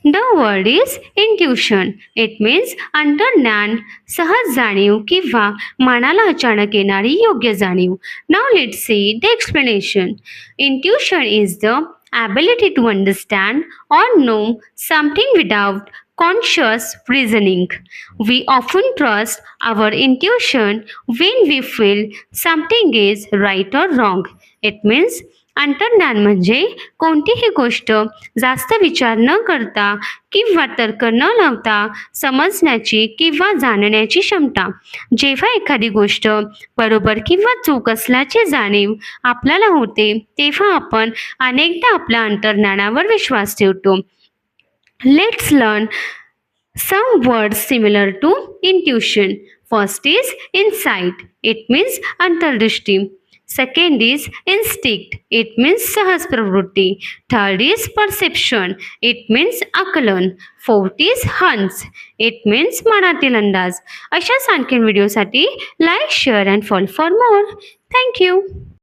The word is intuition. It means अंतर्ज्ञान, सहज जाणीव किंवा मनाला अचानक येणारी योग्य जाणीव. Now let's see the explanation. Intuition is the ability to understand or know something without conscious reasoning. We often trust our intuition when we feel something is right or wrong. It means अंतर्ज्ञान म्हणजे कोणतीही गोष्ट जास्त विचार न करता किंवा तर्क न लावता समजण्याची किंवा जाणण्याची क्षमता. जेव्हा एखादी गोष्ट बरोबर किंवा चूक असल्याची जाणीव आपल्याला होते तेव्हा आपण अनेकदा आपल्या अंतर्ज्ञानावर विश्वास ठेवतो. Let's learn some words similar to intuition. First is insight. It means अंतर्दृष्टी. Second is instinct. It means सहज प्रवृत्ती. Third is perception. It means आकलन. Fourth is hunch. It means मनातील अंदाज. अशाच आणखीन व्हिडिओसाठी like, share and follow for more. Thank you.